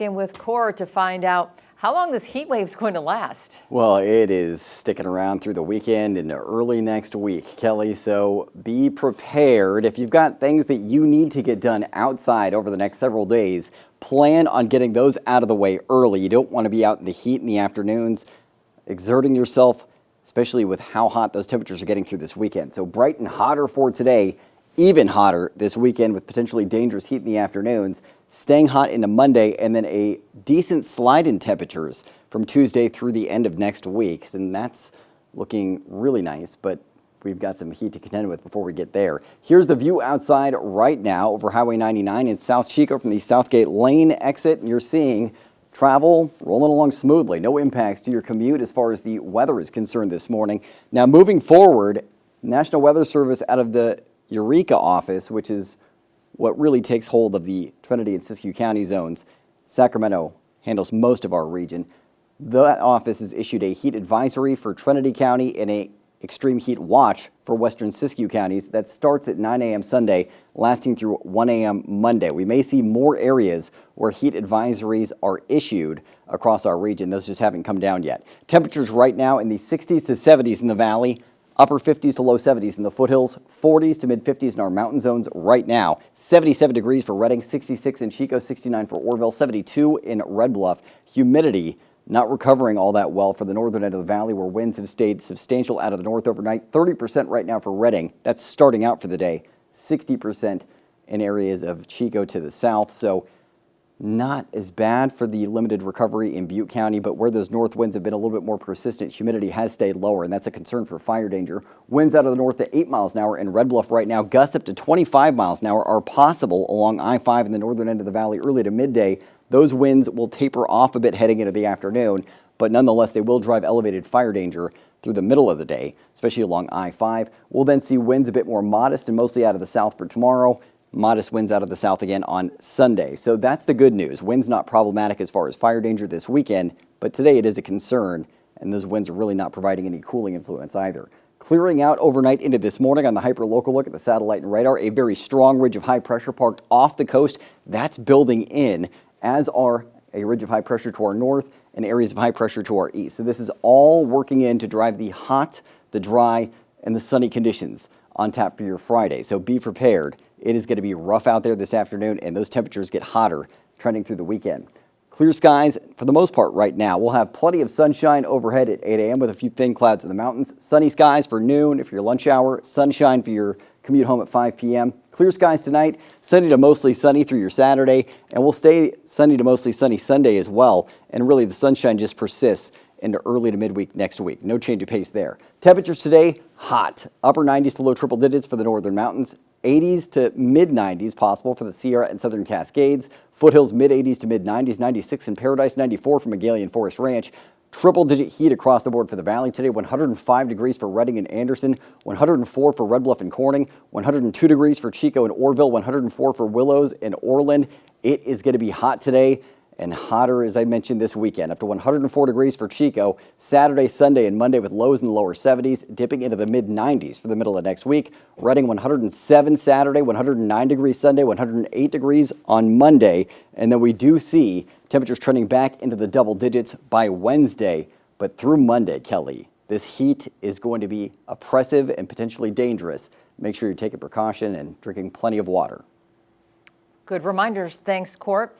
In with Core to find out how long this heat wave is going to last. Well, it is sticking around through the weekend and early next week, Kelly, so be prepared. If you've got things that you need to get done outside over the next several days, plan on getting those out of the way early. You don't want to be out in the heat in the afternoons, exerting yourself, especially with how hot those temperatures are getting through this weekend. So bright and hotter for today, even hotter this weekend with potentially dangerous heat in the afternoons, staying hot into Monday, and then a decent slide in temperatures from Tuesday through the end of next week. And that's looking really nice, but we've got some heat to contend with before we get there. Here's the view outside right now over Highway 99 in South Chico from the Southgate Lane exit. And you're seeing travel rolling along smoothly. No impacts to your commute as far as the weather is concerned this morning. Now moving forward, National Weather Service out of the Eureka office, which is what really takes hold of the Trinity and Siskiyou County zones. Sacramento handles most of our region. That office has issued a heat advisory for Trinity County and a extreme heat watch for western Siskiyou counties that starts at 9 a.m. Sunday, lasting through 1 a.m. Monday. We may see more areas where heat advisories are issued across our region. Those just haven't come down yet. Temperatures right now in the 60s to 70s in the valley, upper 50s to low 70s in the foothills, 40s to mid 50s in our mountain zones right now. 77 degrees for Redding, 66 in Chico, 69 for Orville, 72 in Red Bluff. Humidity not recovering all that well for the northern end of the valley, where winds have stayed substantial out of the north overnight. 30% right now for Redding. That's starting out for the day. 60% in areas of Chico to the south. So not as bad for the limited recovery in Butte County, but where those north winds have been a little bit more persistent, humidity has stayed lower, and that's a concern for fire danger. Winds out of the north at 8 miles an hour in Red Bluff right now. Gusts up to 25 miles an hour are possible along I-5 in the northern end of the valley early to midday. Those winds will taper off a bit heading into the afternoon, but nonetheless, they will drive elevated fire danger through the middle of the day, especially along I-5. We'll then see winds a bit more modest and mostly out of the south for tomorrow. Modest winds out of the south again on Sunday. So that's the good news. Winds not problematic as far as fire danger this weekend, but today it is a concern, and those winds are really not providing any cooling influence either. Clearing out overnight into this morning on the hyper-local look at the satellite and radar, a very strong ridge of high pressure parked off the coast. That's building in, as are a ridge of high pressure to our north and areas of high pressure to our east. So this is all working in to drive the hot, the dry, and the sunny conditions on tap for your Friday. So be prepared. It is going to be rough out there this afternoon, and those temperatures get hotter trending through the weekend. Clear skies for the most part right now. We'll have plenty of sunshine overhead at 8 a.m. with a few thin clouds in the mountains. Sunny skies for noon if your lunch hour. Sunshine for your commute home at 5 p.m. Clear skies tonight. Sunny to mostly sunny through your Saturday, and we'll stay sunny to mostly sunny Sunday as well. And really the sunshine just persists into early to midweek next week. No change of pace there. Temperatures today, hot. Upper 90s to low triple digits for the northern mountains. 80s to mid 90s possible for the Sierra and Southern Cascades. Foothills mid 80s to mid 90s. 96 in Paradise, 94 for Magalia Forest Ranch. Triple digit heat across the board for the valley today. 105 degrees for Redding and Anderson. 104 for Red Bluff and Corning. 102 degrees for Chico and Orville. 104 for Willows and Orland. It is going to be hot today, and hotter, as I mentioned, this weekend. Up to 104 degrees for Chico, Saturday, Sunday, and Monday with lows in the lower 70s, dipping into the mid-90s for the middle of next week. Redding 107 Saturday, 109 degrees Sunday, 108 degrees on Monday. And then we do see temperatures trending back into the double digits by Wednesday. But through Monday, Kelly, this heat is going to be oppressive and potentially dangerous. Make sure you're taking precaution and drinking plenty of water. Good reminders. Thanks, Court.